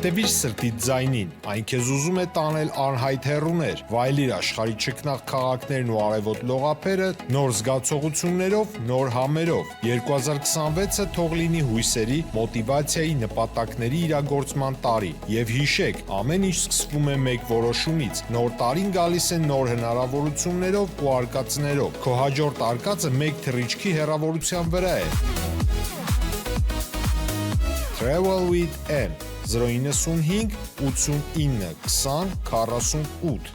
Հետևիր սրտիդ ձայնին, այն քեզ ուզում է տանել անհայտ հեռուներ, վայելիր աշխարհի չքնաղ քաղաքներն ու արևոտ լողափերը նոր զգացողություններով, նոր համերով։ 2026-ը թող լինի հույսերի, մոտիվացիայի, նպատակների իրագործման տարի։ Եվ հիշեք, ամեն ինչ սկսվում է մեկ որոշումից։ Նոր տարին գալիս է նոր հնարավորություններով ու արկածներով։ Քո հաջորդ արկածը մեկ թռիչքի հեռավորության վրա է։ Travel with M 095 89 20 48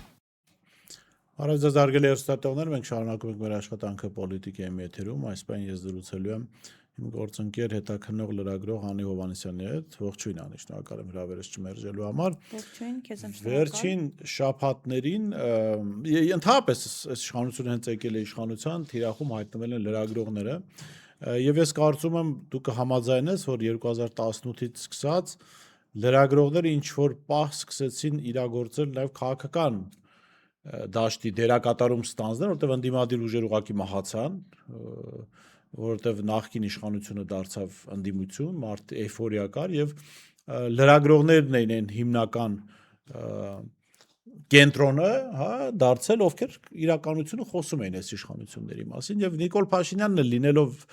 Արև ձեզ արգելի հեռուստատեղներ, մենք շարունակում ենք մեր աշխատանքը պոլիտիկայի եթերում, այս պայն ես զրուցելու եմ իմ գործընկեր հետաքննող լրագրող Հանի Հովհաննիսյանի հետ, ողջույն Անի, շնորհակալ եմ հրավերս չմերժելու համար։ Ողջույն, քեզ եմ շնորհակալ։ Վերջին շաբաթներին ընդհանրապես այս իշխանությունը հենց եկել է իշխանության, թիրախում հայտնվել են լրագրողները, եւ ես կարծում եմ դու կհամաձայնես, որ 2018-ից սկսած լրագրողները ինչ որ պահ սկսեցին իրագործել նաև քաղաքական դաշտի դերակատարում ստանձնել, որտեղ ընդդիմադիր ուժեր ուղղակի մահացան, որովհետև նախկին իշխանությունը դարձավ ընդդիմություն, մարդ էյֆորիա կար եւ լրագրողներն էին հիմնական կենտրոնը, հա, դարձել, ովքեր իրականությունը խոսում էին այս իշխանությունների մասին եւ Նիկոլ Փաշինյանն լինելով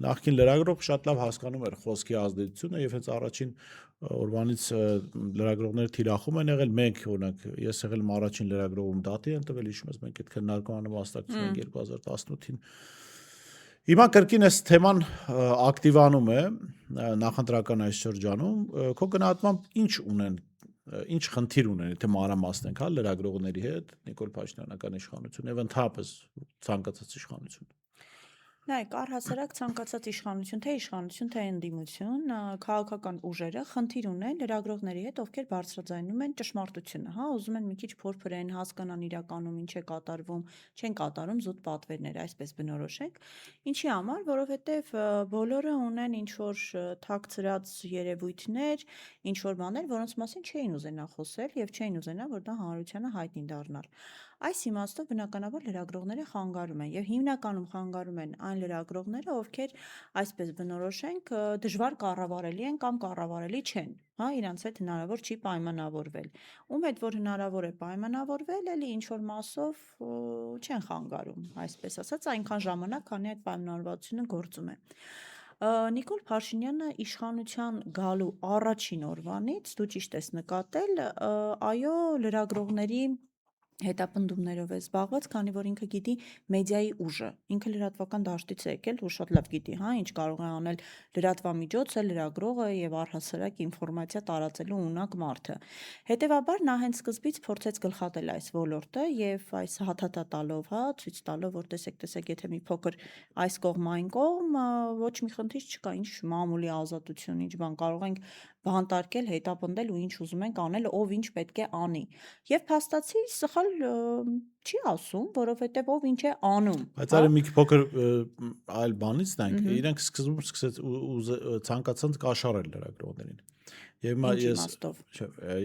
նախկին լրագրող շատ լավ հասկանում էր խոսքի ազդեցությունը եւ հենց առաջին օրվանից լրագրողները թիրախում են եղել, մենք օրինակ ես եղել եմ առաջին լրագրողում դատի եմ տվել, հիշում ես մենք այդ քննարկմանը մասնակցում ենք 2018-ին։ Հիմա կրկին այս թեման ակտիվանում է նախընտրական այս շրջանում, քո գնահատմամբ ինչ խնդիր ունեն, եթե մանրամասնենք, հա, լրագրողների հետ, Նիկոլ Փաշինյանական իշխանություն եւ ընդհանրապես ցանկացած իշխանություն։ Նայեք, առհասարակ ցանկացած իշխանություն, թե ընդդիմություն, քաղաքական ուժերը խնդիր ունեն լրագրողների հետ, ովքեր բարձրաձայնում են ճշմարտությունը, հա, ուզում են մի քիչ փորփրեն, հասկանան իրականում ինչ է կատարվում, չեն կատարում զուտ պատվերներ, այսպես բնորոշենք։ Ինչի համար, որովհետև բոլորը ունեն ինչ որ թաքցրած երևույթներ, ինչ որ բաներ, որոնց մասին չէին ուզենա խոսել եւ չէին ուզենա, որ դա հանրությանը հայտնի դառնար։ Այս իմաստով բնականաբար լրագրողները խանգարում են եւ հիմնականում խանգարում են այն լրագրողները, ովքեր այսպես բնորոշենք դժվար կառավարելի են կամ կառավարելի չեն, հա, իրանց հետ հնարավոր չի պայմանավորվել։ Ում հետ որ հնարավոր է պայմանավորվել, էլի ինչ որ մասով չեն խանգարում, այսպես ասած, այնքան ժամանակ, քանի այդ պայմանավորվածությունը գործում է։ Նիկոլ Փաշինյանը իշխանության գալու առաջին օրվանից, դու ճիշտ ես նկատել, այո, լրագրողների հետապնդումներով է զբաղված, քանի որ ինքը գիտի մեդիայի ուժը, ինքը լրատվական դաշտից է եկել ու շատ լավ գիտի, հա, ինչ կարող է անել լրատվամիջոցը, լրագրողը եւ առհասարակ ինֆորմացիա տարածելու ունակ մարդը։ Հետևաբար նա հենց սկզբից փորձեց գլխատել այս ոլորտը եւ այս հաթաթա տալով, հա, ցույց տալով, որ տեսեք, եթե մի փոքր այս կողմ այն կողմ, ոչ մի խնդիր չկա, ինչ մամուլի ազատություն, ինչ բան կարող ենք բանտարկել, հետապնդել ու ինչ ուզում ենք անել, ով ինչ պետք է անի։ Եվ փաստացի սխալ չի ասում, որովհետև ով ինչ է անում։ Բայց այլ մի փոքր այլ բանից նայենք, իրենք սկզբում սկսեց ցանկացած կաշառել լրագրողներին։ Եվ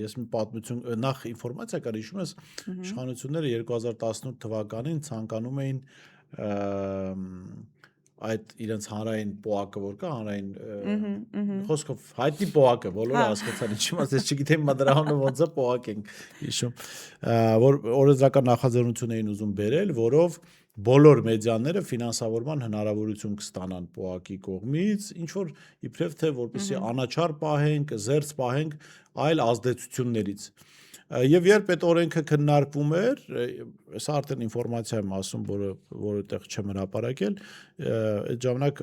ես մի պատմություն նախ ինֆորմացիա կար, հիշում ես, իշխանությունները 2018 թվականին ցանկանում էին այդ իրենց հանրային պոակը, որ կա հանրային խոսքով հայտնի պոակը, բոլորը հասկացան, ինչի՞ մաս, ես չգիտեմ դրա անունը ոնց է պոակ ենք հիշում, որ օրենսդրական նախաձեռնություն էին ուզում բերել, որով բոլոր մեդիաները ֆինանսավորման հնարավորություն կստանան պոակի կողմից, ինչ որ իբրև թե որպեսզի անաչառ պահենք, զերծ պահենք այլ ազդեցություններից։ Եվ երբ այդ օրենքը քննարկվում էր, սա արդեն ինֆորմացիա եմ ասում, որը տեղ չեմ հրապարակել, այդ ժամանակ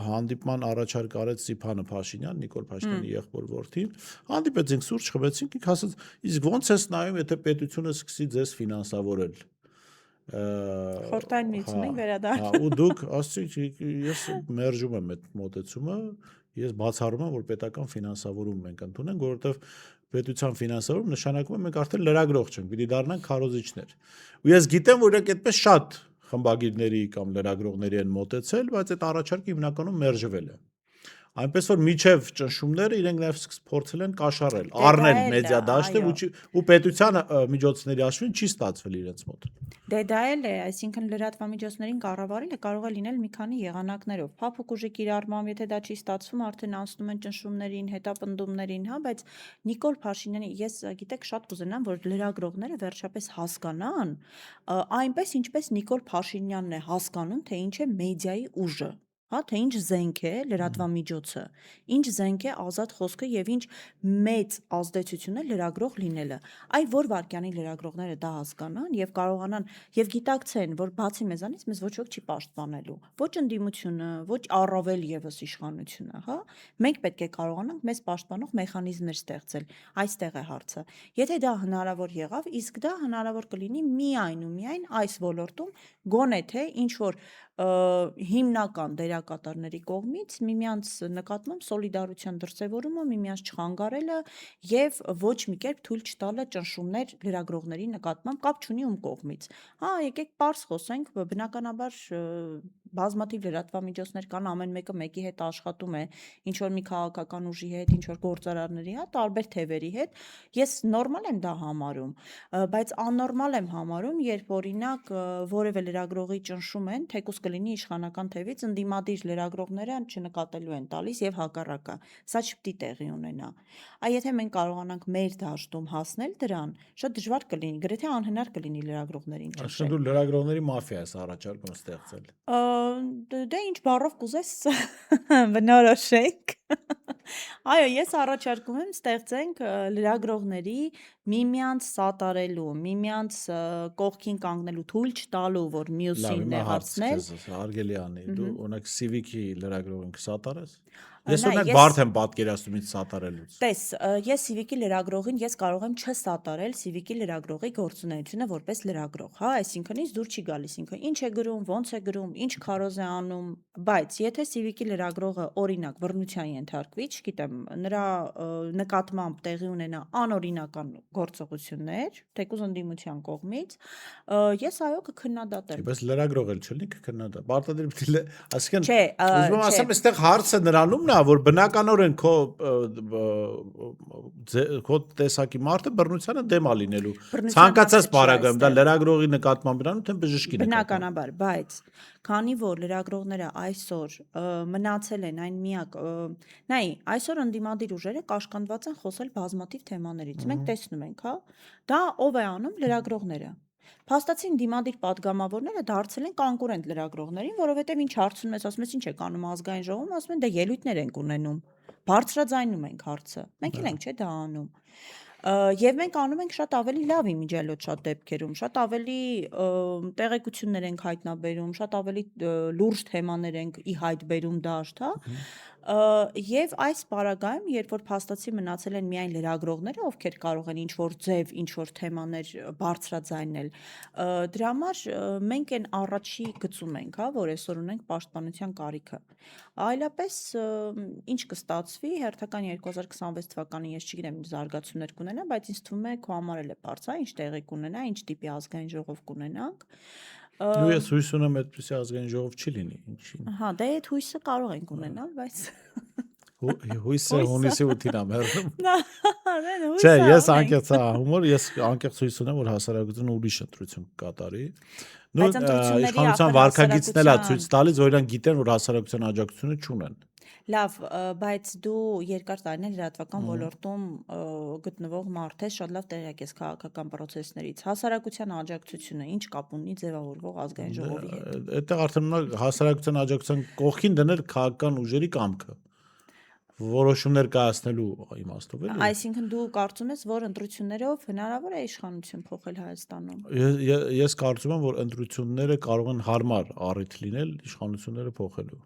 հանդիպման առաջարկ արեց Սիփանը Փաշինյան, Նիկոլ Փաշինյանի եղբոր որդին, հանդիպեցինք, սուրճ խմեցինք, ինք ասաց, իսկ ո՞նց ես նայում, եթե պետությունը սկսի ձեզ ֆինանսավորել։ Խորհրդային միությունին վերադառնալ։ Ու դուք ասացիք, ես մերժում եմ այդ մոտեցումը, ես բացառում եմ, որ պետական ֆինանսավորում մենք ընդունենք, որովհետև պետության ֆինանսավորում նշանակում է մենք արդեն լրագրող չենք, պիտի դառնանք քարոզիչներ։ Ու ես գիտեմ, որ իրենք այդպես շատ խմբագիրների կամ լրագրողների են մոտեցել, բայց այդ առաջարկը հիմնականում մերժվել է։ Այնպես որ միջև ճնշումները իրենք նաև փորձել են կաշառել, առնել մեդիա դաշտը ու պետության միջոցների հաշվին չի ստացվել իրենց մոտ։ Դե դա էլ է, այսինքն լրատվամիջոցներին կառավարելը կարող է լինել մի քանի եղանակներով։ Փափուկ ուժի կիրառմամբ, եթե դա չի ստացվում, արդեն անցնում են ճնշումներին, հետապնդումներին, հա, բայց Նիկոլ Փաշինյանի, ես գիտեք շատ կուզենամ, որ լրագրողները վերջապես հասկանան, այնպես ինչպես Նիկոլ Փաշինյանն է հասկանում, թե ինչ է մեդիայի ուժը։ Հա, թե ինչ զենք է լրատվամիջոցը, ինչ զենք է ազատ խոսքը եւ ինչ մեծ ազդեցություն է լրագրող լինելը։ Այ որ վարքյանի լրագրողները դա հասկանան եւ կարողանան եւ գիտակցեն, որ բացի մեզանից մեզ ոչ ոք չի պաշտպանելու, ոչ ընդդիմությունը, ոչ առավել եւս իշխանությունը, հա։ Մենք պետք է կարողանանք մեզ պաշտպանող մեխանիզմներ ստեղծել։ Այստեղ է հարցը։ Եթե դա հնարավոր եղավ, իսկ դա հնարավոր կլինի միայն ու միայն այս ոլորտում, գոնե թե ինչ որ հիմնական դերակատարների կողմից միմյանց նկատմամբ սոլիդարության դրսևորումը, միմյանց չխանգարելը եւ ոչ մի կերպ թույլ չտալը ճնշումներ լրագրողների նկատմամբ կապ չունի ում կողմից։ Հա, եկեք պարզ խոսենք, բնականաբար բազմաթիվ լրատվամիջոցներ կան, ամեն մեկը մեկի հետ աշխատում է, ինչ որ մի քաղաքական ուժի հետ, ինչ որ գործարարների հետ, տարբեր թևերի հետ։ Ես նորմալ եմ դա համարում, բայց աննորմալ եմ համարում, երբ օրինակ որևէ լրագրողի ճնշում են, թեկուզ կլինի իշխանական թևից, ընդդիմադիր լրագրողները չնկատելու են տալիս եւ հակառակը։ Սա չպետք է տեղի ունենա։ Այ եթե մենք կարողանանք մեր դաշտում հասնել դրան, շատ դժվար կլինի, գրեթե անհնար կլինի լրագրողներին ճնշել։ Այսինքն դու լրագրողների մաֆիա ես առաջարկում ստեղծել։ Դե ինչ բառով կուզես բնորոշենք։ Այո, ես առաջարկում եմ ստեղծենք լրագրողների միմյանց սատարելու, միմյանց կողքին կանգնելու, թույլ չտալու, որ մյուսին նեղացնել։ Հարգելի Անի, դու օրինակ Civic-ի լրագրողին կսատարես։ Ես օրինակ բարդ եմ պատկերացնում ինձ սատարելուց։ Տես, ես Civic-ի լրագրողին ես կարող եմ չսատարել Civic-ի լրագրողի գործունեությունը որպես լրագրող, հա, այսինքն ինձ դուր չի գալիս ինքը ինչ է գրում, ոնց է գրում, ինչ քարոզ է անում, բայց եթե Civic-ի լրագրողը օրինակ բռնության ենթարկվի, չգիտեմ, նրա նկատմամբ տեղի ունենա անօրինական գործողություններ, թեկուզ ընդդիմության կողմից, ես այո կքննադատեմ։ Բայց լրագրող էլ չլինի կքննադատ։ Պարտադիր պիտի, այսինքն Չէ, ուզում եմ ասեմ, այստեղ հարցը նրանումն է, որ բնականորեն քո տեսակի մարդը բռնությանը դեմ է լինելու։ Ցանկացած պարագայում դա լրագրողի նկատմամբ իրանում թե բժշկի նկատմամբ։ Բնականաբար, բայց քանի որ լրագրողները այսօր մնացել են այն միակ, նայ, այսօր ընդդիմադիր ուժերը կաշկանդված են խոսել բազմաթիվ թեմաներից։ Մենք տեսնում ենք, հա, դա ով է անում լրագրողները։ Փաստացի դիմադիր падգամավորները դարձել են կոնկուրենտ լրագրողներին, որովհետև ինչ հարցնում ես, ասում ես ինչ եք անում ազգային ժողովում, ասում են դե ելույթներ ենք ունենում, բարձրաձայնում ենք հարցը, մենք էլ ենք չէ դա անում։ Եվ մենք անում ենք շատ ավելի լավ իմիջիայլոց շատ դեպքերում, շատ ավելի տեղեկություններ ենք հայտնաբերում, շատ ավելի լուրջ թեմաներ ենք ի հայտ բերում դաշտ, հա։ Եվ այս պարագայում, երբ որ փաստացի մնացել են միայն լրագրողները, ովքեր կարող են ինչ-որ ձև, ինչ-որ թեմաներ բարձրաձայնել, դրա համար մենք այն առաջի գծում ենք, հա, որ այսօր ունենք պաշտպանության կարիքը։ Այլապես ինչ կստացվի, հերթական 2026 թվականին ես չգիտեմ ինչ զարգացումներ կունենա, բայց ինձ թվում է քո համար էլ է բարձ, հա, ինչ տեղի կունենա, ինչ տիպի ազգային ժողով կունենանք։ Ու ես հույս ունեմ այդպեսի ազգային ժողով չի լինի, ինչի։ Հա, դե այդ հույսը կարող ենք ունենալ, բայց հույսը հունիսի 8-ին է մեռնում։ Չէ, ես անկեղծ հումոր, ես անկեղծ հույս ունեմ, որ հասարակությունը ուրիշ ընտրություն կկատարի։ Նույն իշխանության վարկագիծն էլ է ցույց տալիս, որ իրանք գիտեն, որ հասարակության աջակցությունը չունեն։ Լավ, բայց դու երկար տարիներ լրատվական ոլորտում գտնվող մարդ ես, շատ լավ տեղյակ ես քաղաքական process-ներից։ Հասարակության աջակցությունը ինչ կապ ունի ձևավորվող ազգային ժողովի հետ։ Այդտեղ արդեն հասարակության աջակցության կողքին դնել քաղաքական ուժերի կամքը որոշումներ կայացնելու իմաստով էլի։ Այսինքն դու կարծում ես, որ ընտրություններով հնարավոր է իշխանություն փոխել Հայաստանում։ Ես կարծում եմ, որ ընտրությունները կարող են հարմար առիթ լինել իշխանությունները փոխելու։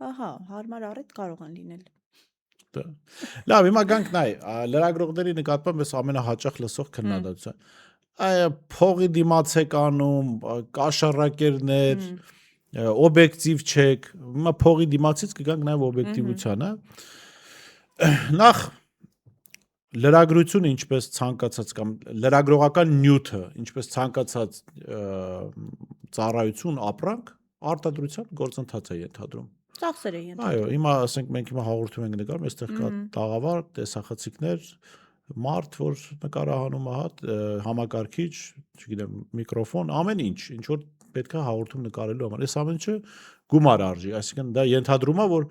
Ահա, հարմար առիթ կարող են լինել։ Լավ, հիմա գանք նայ, լրագրողների նկատմամբ ես ամենահաճախ լսող քննադատության։ Այ փողի դիմաց եք անում, կաշառակերներ, օբյեկտիվ չեք։ Հիմա փողի դիմացից կգանք նաև օբյեկտիվության, հա։ Նախ լրագրությունը ինչպես ցանկացած կամ լրագրողական նյութը ինչպես ցանկացած ծառայություն ապրանք արտադրության գործընթաց է ենթադրում։ Ծախսեր է Այո, ենթադրում։ հիմա ասենք մենք հիմա հաղորդում ենք նկարում, այստեղ կա տաղավար, տեսախցիկներ, մարդ, որ նկարահանում է, համակարգիչ, չգիտեմ, միկրոֆոն, ամեն ինչ, ինչ որ պետք է հաղորդում նկարելու համար։ Այս ամեն ինչը գումար արժի, այսինքն դա ենթադրում է, որ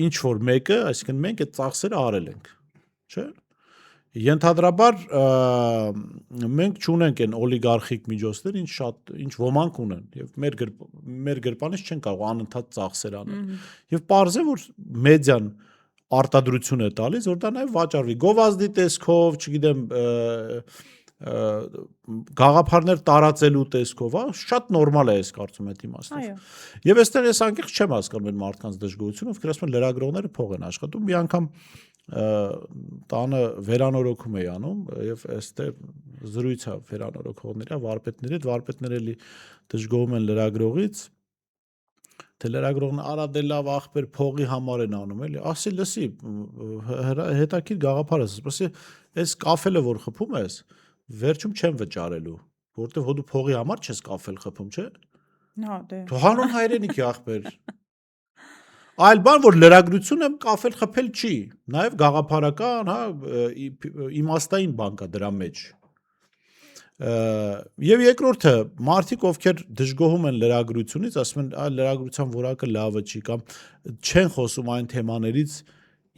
ինչ որ մեկը, այսինքն մենք այդ ծախսերը արել ենք, չէ՞։ Ենթադրաբար մենք չունենք այն օլիգարխիկ միջոցներ, ինչ ոմանք ունեն, եւ մեր գրպանից չեն կարող անընդհատ ծախսեր անել։ Եվ պարզ է, որ մեդիան արտադրություն է տալիս, որ դա նաեւ վաճառվի գովազդի տեսքով, չգիտեմ, գաղափարներ տարածելու տեսքով, հա, շատ նորմալ է այս կարծում եմ այդ իմաստով։ Այո։ Եւ այստեղ ես անկեղծ չեմ հասկանում այդ մարդկանց դժգոհությունը, ովքեր ասում են լրագրողները փող են աշխատում, մի անգամ տանը վերանորոգում էի անում եւ այստեղ զրույց է վերանորոգողների, վարպետների հետ, վարպետները էլի դժգոհում են լրագրողից, թե լրագրողն արա դե լավ ախպեր փողի համար են անում, էլի, ասի լսի, հետաքրիր գաղափար ես, ասի այս կաֆելը որ խփում ես, վերջում չեմ վճարելու, որտեվ հո դու փողի համար չես կաֆել խփում, չէ՞։ Հա, դե։ Դու հանուն հայրենիքի ախպեր։ Այլ բան, որ լրագրությունը կաֆել խփել չի, նաև գաղափարական, հա, իմաստային բան կա դրա մեջ։ Եվ երկրորդը, մարդիկ, ովքեր դժգոհում են լրագրությունից, ասում են, այ լրագրության որակը լավը չի կամ չեն խոսում այն թեմաներից,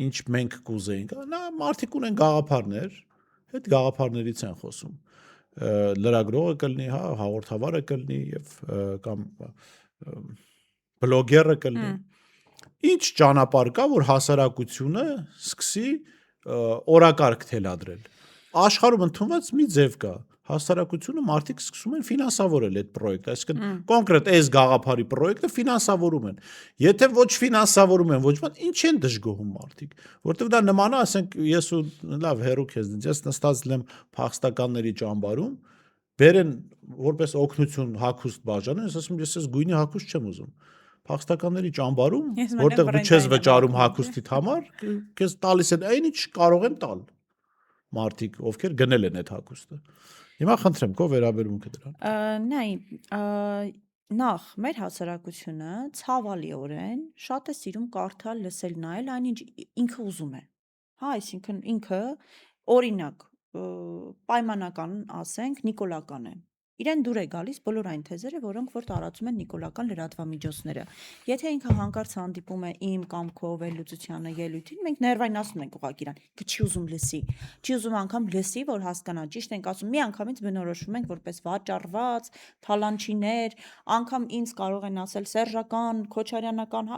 ինչ մենք կուզեինք։ Նա մարդիկ ունեն գաղափարներ, այդ գաղափարներից են խոսում։ Լրագրողը կլինի, հա, հաղորդավարը կլինի եւ կամ բլոգերը կլինի։ Ինչ ճանապարհ կա, որ հասարակությունը սկսի օրակարգ թելադրել։ Աշխարհում ընդունված մի ձև կա։ Հասարակությունը մարդիկ սկսում են ֆինանսավորել այդ պրոյեկտը, այսինքն կոնկրետ այս գաղափարի պրոյեկտը ֆինանսավորում են։ Եթե ոչ ֆինանսավորում են, ոչ բան, ինչ են դժգոհում մարդիկ, որովհետև դա նման է, ասենք, ես ու լավ հերո քեզ, ես նստած եմ փախստականների ճամբարում, բերեն որպես օգնություն հագուստ բաժանեն, ես ասում եմ, ես գույնի հագուստ չեմ ուզում։ Փախստականների ճամբարում, որտեղ դու չես վճարում հագուստիդ համար, քեզ տալիս են այն ինչ կարող են տալ մարդիկ, ովքեր գնել են այդ հագուստը։ Հիմա խնդրեմ, քո վերաբերմունքը դրան։ Նայ, նախ մեր հասարակությունը ցավալիորեն շատ է սիրում կարդալ, լսել, նայել այն ինչ ինքը ուզում է։ Հա, այսինքն ինքը օրինակ պայմանական ասենք նիկոլական է։ Իրեն դուր է գալիս բոլոր այն թեզերը, որոնք որ տարածում են նիկոլական լրատվամիջոցները։ Եթե ինքը հանկարծ հանդիպում է իմ կամ քո վերլուծությանը ելույթին, մենք ներվայնացնում ենք ուղղակի իրան, չի ուզում լսի, չի ուզում անգամ լսի, որ հասկանա, ճիշտ ենք ասում, մի անգամից բնորոշվում ենք որպես վաճառված, թալանչիներ, անգամ ինձ կարող են ասել սերժական, քոչարյանական,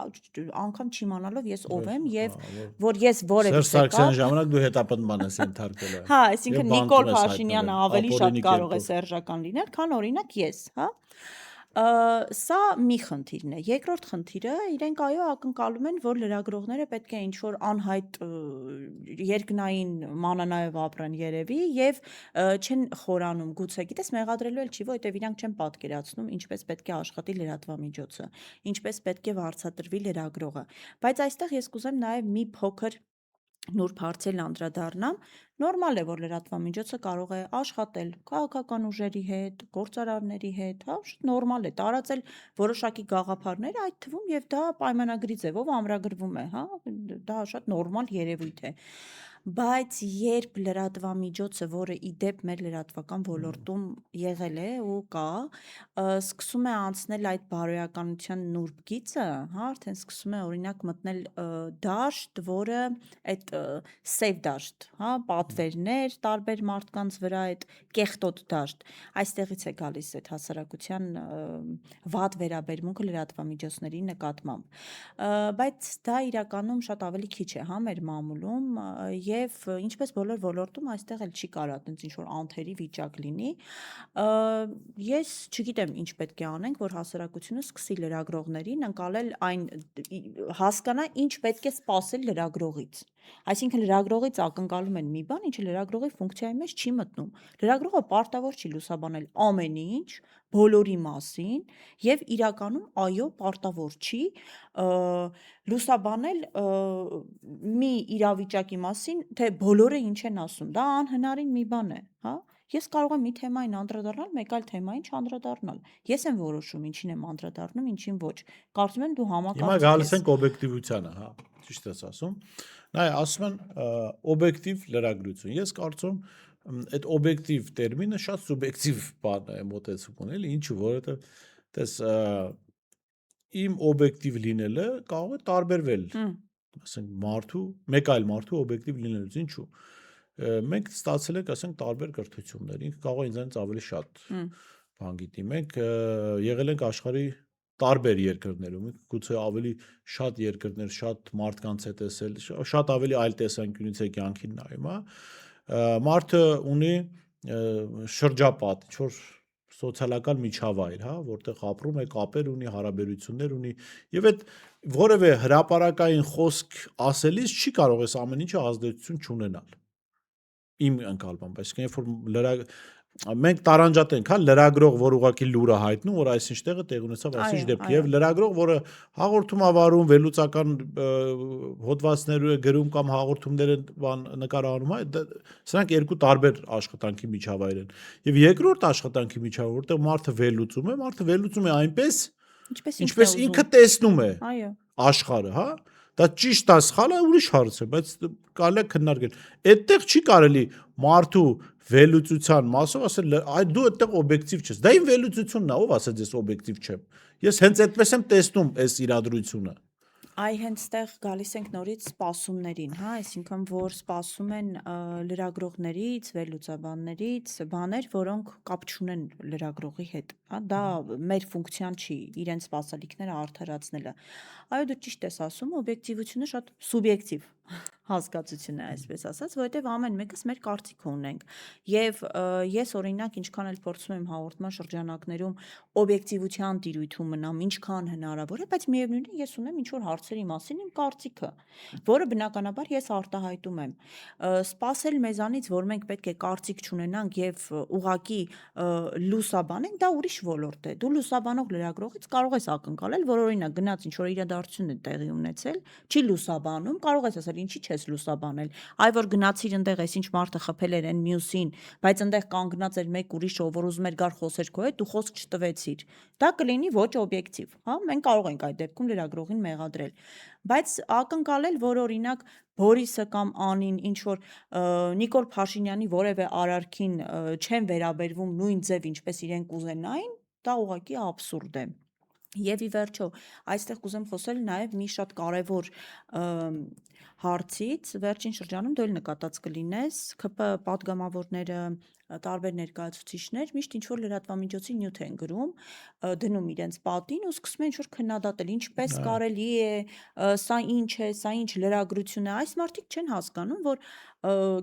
անգամ չիմանալով ես ով եմ եւ որ ես որևէ Սերժ ժամանակ դու հետապնդման ես ենթարկել։ Հա, այսինքն Նիկոլ Փաշինյանը ավելի շատ կարող է սերժական լինել, քան օրինակ ես, հա։ Սա մի խնդիրն է։ Երկրորդ խնդիրը, իրենք այո ակնկալում են, որ լրագրողները պետք է ինչ-որ անհայտ երկնային մանանայով ապրեն երևի եւ չեն խորանում, գուցե գիտես մեղադրելու էլ չի, որովհետեւ իրանք չեն պատկերացնում ինչպես պետք է աշխատի լրատվամիջոցը, ինչպես պետք է վարձատրվի լրագրողը։ Բայց այստեղ ես կուզեմ նաեւ մի փոքր նուրբ հարցել անդրադառնամ, նորմալ է, որ լրատվամիջոցը կարող է աշխատել քաղաքական ուժերի հետ, գործարարների հետ, հա, շատ նորմալ է, տարածել որոշակի գաղափարներ, այդ թվում եւ դա պայմանագրի ձևով ամրագրվում է, հա, դա շատ նորմալ երևույթ է։ Բայց երբ լրատվամիջոցը, որը ի դեպ մեր լրատվական ոլորտում եղել է ու կա, սկսում է անցնել այդ բարոյականության նուրբ գիծը, հա, արդեն սկսում է օրինակ մտնել դաշտ, որը այդ սև դաշտ, հա, պատվերներ տարբեր մարդկանց վրա այդ կեղտոտ դաշտ, այստեղից է գալիս այդ հասարակության վատ վերաբերմունքը լրատվամիջոցների նկատմամբ, բայց դա իրականում շատ ավելի քիչ է, հա, մեր մամուլում եւ ինչպես բոլոր ոլորտում այստեղ էլ չի կարա այդպես ինչ որ անթերի վիճակ լինի, ես չգիտեմ ինչ պետք է անենք, որ հասարակությունը սկսի լրագրողներին ընկալել այն հասկանա ինչ պետք է սպասել լրագրողից։ Այսինքն լրագրողից ակնկալում են մի բան, ինչը լրագրողի ֆունկցիայի մեջ չի մտնում։ Լրագրողը պարտավոր չի լուսաբանել ամեն ինչ, բոլորի մասին եւ իրականում այո պարտավոր չի լուսաբանել մի իրավիճակի մասին, թե բոլորը ինչ են ասում, դա անհնարին մի բան է, հա։ Ես կարող եմ մի թեմային անդրադառնալ, մեկ այլ թեմային չանդրադառնալ։ Ես եմ որոշում ինչին եմ անդրադառնում, ինչին ոչ։ Կարծում եմ դու Հիմա համակարծիք գալիս ես։ ենք օբյեկտիվությանը, հա, ճիշտ ես ասում։ Նայ, ասում են օբյեկտիվ լրագրություն։ Ես կարծում այդ օբյեկտիվ տերմինը շատ սուբյեկտիվ բան է, մոտեցում ունի, ինչու, որովհետև տես իմ օբյեկտիվ լինելը կարող է տարբերվել, ասենք մարդու, մեկ այլ մարդու օբյեկտիվ լինելուց, ինչու։ Մենք ստացել ենք, ասենք, տարբեր կրթություններ, ինքը կարող է ինձանից ավելի շատ բան գիտի։ Մենք եղել ենք աշխարհի տարբեր երկրներում, գուցե ավելի շատ երկրներ, շատ մարդկանց է տեսել, շատ ավելի այլ տեսանկյունից է կյանքին նայում, հա։ Մարդը ունի շրջապատ, ինչ-որ սոցիալական միջավայր, հա, որտեղ ապրում է, կապեր ունի, հարաբերություններ ունի, եւ այդ որևէ հրապարակային խոսք ասելիս չի կարող ես ամեն ինչը ազդեցություն չունենալ։ Իմ ընկալմամբ, այսինքն երբ որ մենք տարանջատենք, հա, լրագրող, որ ուղղակի լուրը հայտնում, որ այսինչ տեղը տեղ ունեցավ այսինչ դեպք, եւ լրագրող, որը հաղորդում ավարում, վերլուծական հոդվածներ է գրում կամ հաղորդումներ են նկարահանում, հա, սրանք երկու տարբեր աշխատանքի միջավայր են։ Եվ երկրորդ աշխատանքի միջավայր, որտեղ մարդը վերլուծում է այնպես, ինչպես ինքը տեսնում է աշխարհը, հա։ Դա ճիշտ է, սխալ է, ուրիշ հարց է, բայց կարելի է քննարկել։ Այդտեղ չի կարելի մարդու վերլուծության մասով ասել, այ դու այդտեղ օբյեկտիվ չես։ Դա իմ վերլուծությունն է, ով ասեց ես օբյեկտիվ չեմ։ Ես հենց այդպես եմ տեսնում այս իրադրությունը։ Այ հենց ստեղ գալիս ենք նորից սպասումներին, հա, այսինքն որ սպասում են լրագրողներից, վերլուծաբաններից բաներ, որոնք կապ չունեն լրագրողի հետ, հա, դա մեր ֆունկցիան չի, իրենց սպասելիքները արդարացնելը։ Այո, դու ճիշտ ես ասում, օբյեկտիվությունը շատ սուբյեկտիվ հասկացություն է, այսպես ասած, որովհետև ամեն մեկս մեր կարծիքը ունենք։ Եվ ես օրինակ ինչքան էլ փորձում եմ հաղորդման շրջանակներում օբյեկտիվության տիրույթում մնամ, ինչքան հնարավոր է, բայց միևնույն է, ես ունեմ ինչ-որ հարցերի մասին իմ կարծիքը, որը բնականաբար ես արտահայտում եմ։ Սպասել մեզանից, որ մենք պետք է կարծիք չունենանք եւ ուղակի լուսաբանենք, դա ուրիշ ոլորտ է։ Դու լուսաբանող լրագրողից կարող ես ակնկալել, որ օրինակ գնաց ինչ-որ իրադարձություն է տեղի ունեցել, չի լուսաբանում, կարող ես ասել, ինչի՞ չես լուսաբանել։ Այ որ գնացիր այնտեղ, այսինչ մարդը խփել էր այն մյուսին, բայց այնտեղ կանգնած էր մեկ ուրիշ, որ ուզում էր գար խոսեր քո հետ, դու խոսք չտվեցիր։ Դա կլինի ոչ օբյեկտիվ, հա, մենք կարող ենք այդ դեպքում լրագրողին մեղադրել։ Բայց ակնկալել, որ օրինակ Բորիսը կամ Անին ինչ որ Նիկոլ Փաշինյանի որևէ արարքին չեն վերաբերվում նույն ձև, ինչպես իրենք կուզենային, դա ուղղակի աբսուրդ է։ Եվ ի վերջո, այստեղ կուզեմ խոսել նաև մի շատ կարևոր հարցից, վերջին շրջանում դու էլ նկատած կլինես, ՔՊ պատգամավորները, տարբեր ներկայացուցիչներ միշտ ինչ-որ լրատվամիջոցի նյութ են գրում, դնում իրենց պատին ու սկսում են ինչ-որ քննադատել, ինչպես կարելի է, սա ինչ է, սա ինչ լրագրություն է, այս մարդիկ չեն հասկանում, որ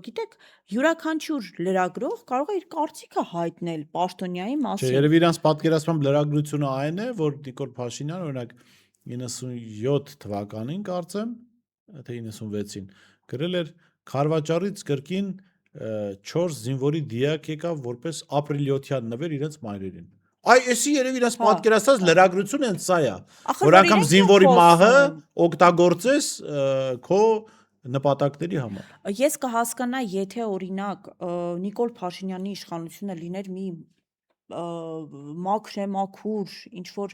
գիտեք, յուրաքանչյուր լրագրող կարող է իր կարծիքը հայտնել պաշտոնյայի մասին։ Չէ, երևի իրանց պատկերացմամբ լրագրությունը այն է, որ Նիկոլ Փաշինյանը օրինակ 97 թվականին կարծեմ, թե 96-ին գրել էր Խարվաճարից կրկին 4 զինվորի դիակ եկավ որպես ապրիլիոթյան նվեր իրենց մայրերին։ Այ էսի երևի իրանց պատկերացած լրագրությունը հենց սա է, որ անգամ զինվորի մահը օգտագործես քո նպատակների համար։ Ես կհասկանայի, եթե օրինակ Նիկոլ Փաշինյանի իշխանությունը լիներ մի մաքրեմաքուր, ինչ որ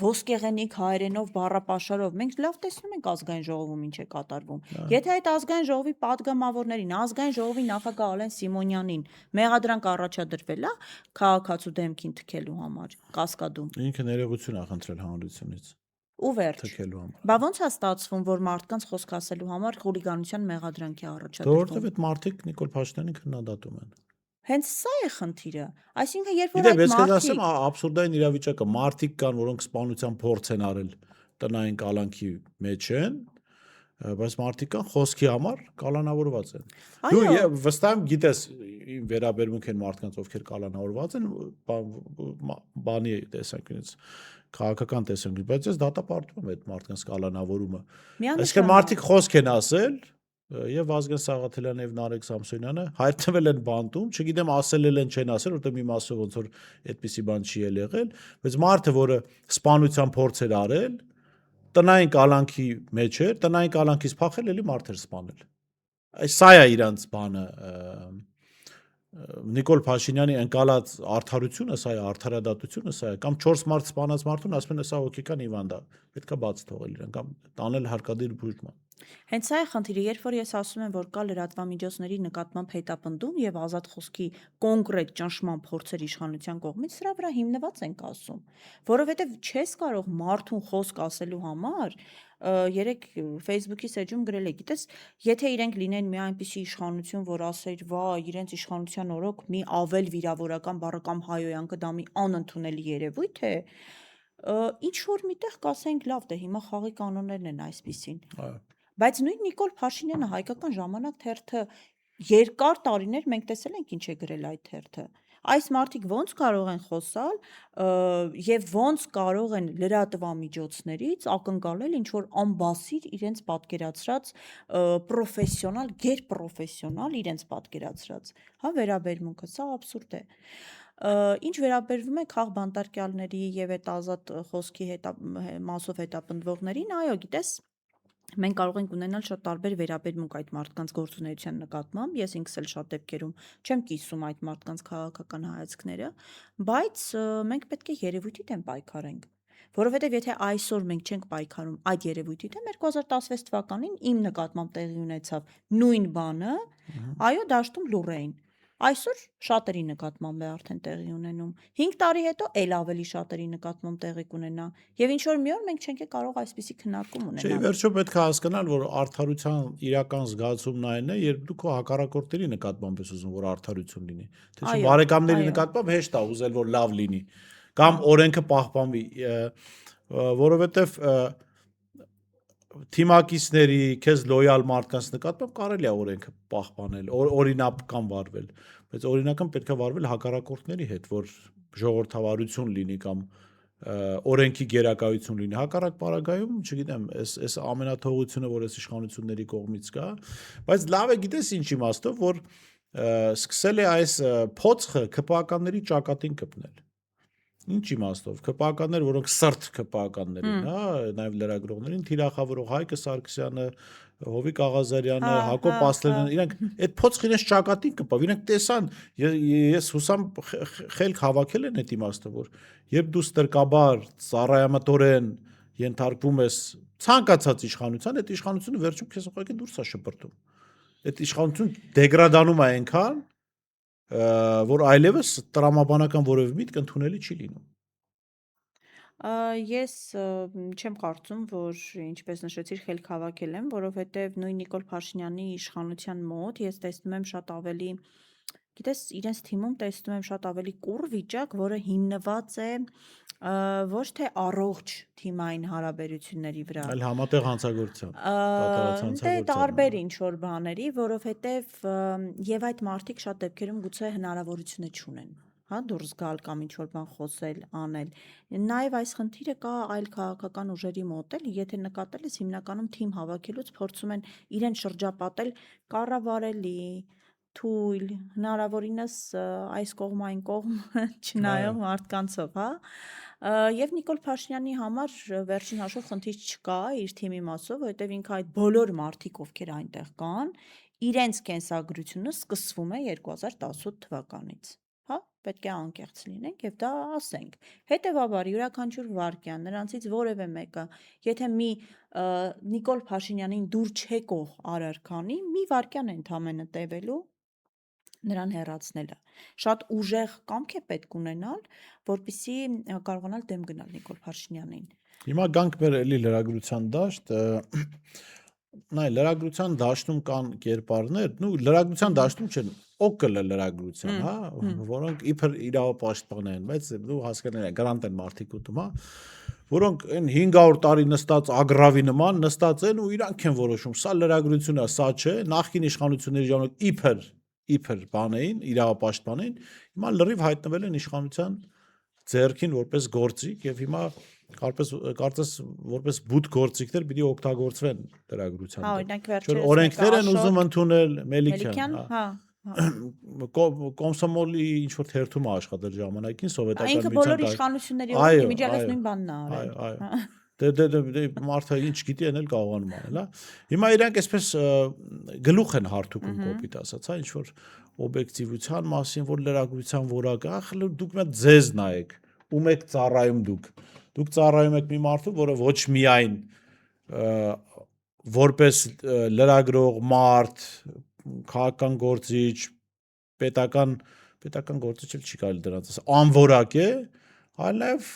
ոսկեղենիկ հայերենով բառապաշարով, մենք լավ տեսնում ենք ազգային ժողովում ինչ է կատարվում։ Եթե այդ ազգային ժողովի պատգամավորներին, ազգային ժողովի նախագահ Ալեն Սիմոնյանին մեղադրանք առաջադրվել է քաղաքացու դեմքին թքելու համար, Կասկադում։ Ինքը ներողություն է խնդրել հանրությունից։ Ու վերջ։ Թքելու համար։ Բա ոնց է ստացվում, որ մարդկանց խոսք ասելու համար խուլիգանության մեղադրանքի առաջադրվում։ Որովհետև այդ մարդիկ Նիկոլ Փաշինյանին քննադատում են։ Հենց սա է խնդիրը։ Այսինքն, երբ որ Գիտեմ, այդ ես կասեմ, մարդիկ աբսուրդային իրավիճակը, մարդիկ կան, որոնք սպանության փորձ են արել տնային կալանքի մեջ են, բայց մարդիկ կան խոսքի համար կալանավորված են։ Դու վստահ եմ գիտես իմ վերաբերմունք են մարդկանց, ովքեր կալանավորված են, բանի տեսանկյունից, քաղաքական տեսանկյունից, բայց ես դատապարտում եմ այդ մարդկանց կալանավորումը։ Այսինքն մարդիկ խոսք են ասել, եւ Վազգեն Սաղաթելյանը եւ Նարեկ Սամսոնյանը հայտնվել են բանտում, չգիտեմ ասել են չեն ասել, որտեղ մի մասով ոնց որ այդպիսի բան չի եղել, բայց մարդը, որը սպանության փորձ էր արել, տնային կալանքի մեջ էր, տնային կալանքից փախել էլի մարդ էր սպանել։ Այս սա է իրանց բանը, Նիկոլ Փաշինյանի ընկալած արդարությունը, սա է արդարադատությունը, սա է, կամ 4 մարդ սպանած մարդուն ասում են սա հոգեկան հիվանդ է, պետքա բաց թողել իրեն կամ տանել հարկադիր բուժման։ Հենց սա է խնդիրը, երբ որ ես ասում եմ, որ կա լրատվամիջոցների նկատմամբ հետապնդում եւ ազատ խոսքի կոնկրետ ճնշման փորձեր իշխանության կողմից, սրա վրա հիմնված ենք ասում, որովհետեւ չես կարող մարդուն խոսք ասելու համար երեք Facebook-ի սեջում գրել է, գիտես, եթե իրենք լինեն մի այնպիսի իշխանություն, որ ասեր, վա, իրենց իշխանության օրոք մի ավել վիրավորական բառը կամ հայոյանքը դա մի անընդունելի երևույթ է, ինչ որ միտեղ կասենք, լավ, դե հիմա խաղի կանոններն են այսպիսին։ Բայց նույն Նիկոլ Փաշինյանը Հայկական ժամանակ թերթը երկար տարիներ մենք տեսել ենք ինչ է գրել այդ թերթը։ Այս մարդիկ ոնց կարող են խոսալ եւ ոնց կարող են լրատվամիջոցներից ակնկալել ինչ որ անբասիր իրենց պատկերացրած պրոֆեսիոնալ, գերպրոֆեսիոնալ իրենց պատկերացրած, հա, վերաբերմունքը, սա աբսուրդ է։ Ինչ վերաբերվում է քաղ բանտարկյալների եւ այդ ազատ խոսքի մասով հետապնդվողներին, այո, գիտես, մենք կարող ենք ունենալ շատ տարբեր վերաբերմունք այդ մարդկանց գործունեության նկատմամբ, ես ինքս էլ շատ դեպքերում չեմ կիսում այդ մարդկանց քաղաքական հայացքները, բայց մենք պետք է երևույթի դեմ պայքարենք, որովհետև եթե այսօր մենք չենք պայքարում այդ երևույթի դեմ, 2016 թվականին իմ նկատմամբ տեղի ունեցավ նույն բանը, այո, դաշտում լուռ էին։ Այսօր շատերի նկատմամբ է արդեն տեղի ունենում։ 5 տարի հետո էլ ավելի շատերի նկատմամբ տեղի կունենա։ Եվ ինչ որ մի օր մենք չենք կարող այսպիսի քննարկում ունենալ։ Չէ, վերջո պետք է հասկանալ, որ արդարության իրական զգացումն այն է, երբ դու քո հակառակորդների նկատմամբ ես ուզում, որ արդարություն լինի։ Թե չէ բարեկամների նկատմամբ հեշտ է ուզել, որ լավ լինի, կամ օրենքը պահպանվի, որովհետև թիմակիցների, քեզ լոյալ մարդկանց նկատմամբ կարելի է օրենքը պահպանել, օրինական վարվել, բայց օրինական պետք է վարվել հակառակորդների հետ, որ ժողովրդավարություն լինի կամ օրենքի գերակայություն լինի։ Հակառակ պարագայում, չգիտեմ, այս ամենաթողությունը, որ այս իշխանությունների կողմից կա, բայց լավ է, գիտես ինչ իմաստով, որ սկսել է այս փոცხը ԿՊԱ-ականների ճակատին կպնել։ Ինչ իմաստով, ԿՊԱ-ականներ, որոնք սրտ ԿՊԱ-ականներ են, հա, նաև լրագրողներին, Թիրախավորող Հայկը Սարգսյանը, Հովիկ Աղազարյանը, Հակոբ Ասլանյանը, իրենք այդ փոცხը իրենց ճակատին կպավ, իրենք տեսան, ես հուսամ խելք հավաքել են այդ իմաստով, որ երբ դու ստրկաբար, ծառայամտորեն ենթարկվում ես ցանկացած իշխանության, այդ իշխանությունը վերջում քեզ ուղղակի դուրս է շպրտում։ Այդ իշխանությունը դեգրադանում է այնքան, որ այլևս տրամաբանական որևէ միտք ընդունելի չի լինում։ Ես չեմ կարծում, որ ինչպես նշեցիր, խելք հավաքել եմ, որովհետև նույն Նիկոլ Փաշինյանի իշխանության մոտ ես տեսնում եմ շատ ավելի, գիտես, իրենց թիմում տեսնում եմ շատ ավելի կուռ վիճակ, որը հիմնված է ոչ թե առողջ թիմային հարաբերությունների վրա, այլ համատեղ հանցագործության, կատարած հանցագործության։ Տարբեր ինչ որ բաների, որովհետև եւ այդ մարդիկ շատ դեպքերում գուցե հնարավորությունը չունեն, հա, դուրս գալ կամ ինչ որ բան խոսել, անել։ Նաեւ այս խնդիրը կա այլ քաղաքական ուժերի մոտ էլ, եթե նկատել ես, հիմնականում թիմ հավաքելուց փորձում են իրեն շրջապատել կառավարելի, թույլ, հնարավորինս այս կողմ այն կողմ չնայող մարդկանցով, հա։ Եվ Նիկոլ Փաշինյանի համար վերջին հաշվով խնդիր չկա իր թիմի մասով, որովհետև ինքը այդ բոլոր մարդիկ, ովքեր այնտեղ կան, իրենց կենսագրությունը սկսվում է 2018 թվականից։ Հա, պետք է անկեղծ լինենք եւ դա ասենք։ Հետևաբար յուրաքանչյուր վարքյան նրանցից որևէ մեկը, եթե մի Նիկոլ Փաշինյանին դուր չեկող արարքանի, մի վարքյան է ընդամենը տևելու նրան հեռացնելը։ Շատ ուժեղ կամք է պետք ունենալ, որպեսզի կարողանալ դեմ գնալ Նիկոլ Փաշինյանին։ Հիմա գանք մեր էլի լրագրության դաշտ, նայ լրագրության դաշտում կան կերպարներ, նու լրագրության դաշտում չեն, օկլը լրագրության, հա, որոնք իբր իրավապաշտպան են, բայց դու հասկանալ ես, գրանտ են մարդիկ ուտում, հա, որոնք այն 500 տարի նստած ագրավի նման նստած են ու իրանք են որոշում, սա լրագրությունն է, սա չէ, նախկին իշխանությունների ժամանակ իբր բան էին, իրավապաշտպան էին, հիմա լրիվ հայտնվել են իշխանության ձեռքին որպես գործիք եւ հիմա կարծես որպես բութ գործիքներ պիտի օգտագործվեն լրագրության դեմ։ Օրինակ վերջերս օրենքներ են ուզում ընդունել Մելիքյան, հա։ Կոմսոմոլի ինչ որ թերթում է աշխատել ժամանակին սովետական Ինքը բոլոր իշխանությունների միջակայքին նույն բանն է արել։ Այո։ Դե մարդը ինչ գիտի, այն էլ կարողանում անել, հա։ Հիմա իրանք այսպես գլուխ են հարթուկում կոպիտ ասած, հա, ինչ որ օբյեկտիվության մասին, որ լրագրության որակը, ախր դուք մի հատ ձեզ նայեք, ում եք ծառայում դուք ծառայում եք մի մարդու, որը ոչ միայն որպես լրագրող մարդ, քաղաքական գործիչ, պետական գործիչ էլ չի կարելի դրանց ասել, անորակ է, այլ նաև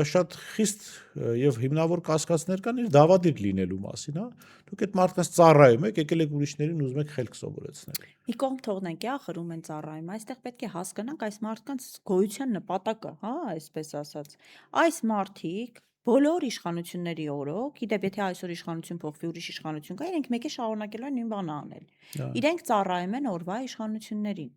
շատ խիստ եւ հիմնավոր կասկածներ կան իր դավադիր լինելու մասին, հա։ Դուք այդ մարդկանց ծառայում եք, եկել եք ուրիշներին ուզում եք խելք սովորեցնել։ Մի կողմ թողնենք, ախր ում են ծառայում, այստեղ պետք է հասկանանք այս մարդկանց գոյության նպատակը, հա, այսպես ասած։ Այս մարդիկ բոլոր իշխանությունների օրոք, գիտեք, եթե այսօր իշխանություն փոխվի, ուրիշ իշխանություն կա, իրենք մեկ է շարունակելու են նույն բանը անել։ Իրենք ծառայում են օրվա իշխանություններին։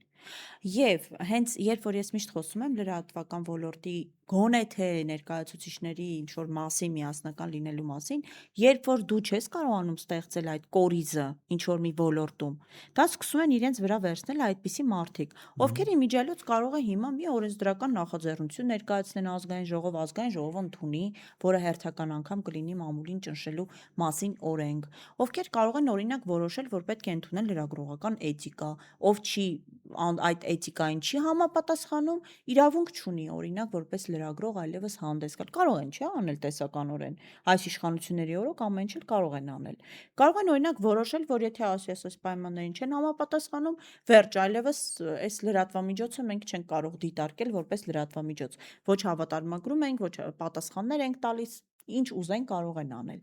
Եվ հենց երբ որ ես միշտ խոսում եմ լրատվական ոլորտի գոնե թե ներկայացուցիչների ինչ որ մասի միասնական լինելու մասին, երբ որ դու չես կարողանում ստեղծել այդ կորիզը ինչ որ մի ոլորտում, դա սկսում են իրենց վրա վերցնել այդպիսի մարդիկ, ովքեր իմիջիալոց կարող է հիմա մի օրենսդրական նախաձեռնություն ներկայացնեն ազգային ժողովը ընդունի, որը հերթական անգամ կլինի մամուլին ճնշելու մասին օրենք, ովքեր կարող են օրինակ որոշել, որ պետք է ընդունել լրագրողական էթիկա, ով չի այդ էթիկային չի համապատասխանում, իրավունք չունի օրինակ որպես լրագրող այլևս հանդես գալ։ Կարող են, չէ՞, անել տեսականորեն։ Այս իշխանությունների օրոք ամեն ինչ էլ կարող են անել։ Կարող են օրինակ որոշել, որ եթե այս պայմաններին չեն համապատասխանում, վերջ, այլևս այս լրատվամիջոցը մենք չենք կարող դիտարկել որպես լրատվամիջոց։ Ոչ հավատարմագրում ենք, ոչ պատասխաններ ենք տալիս, ինչ ուզեն կարող են անել։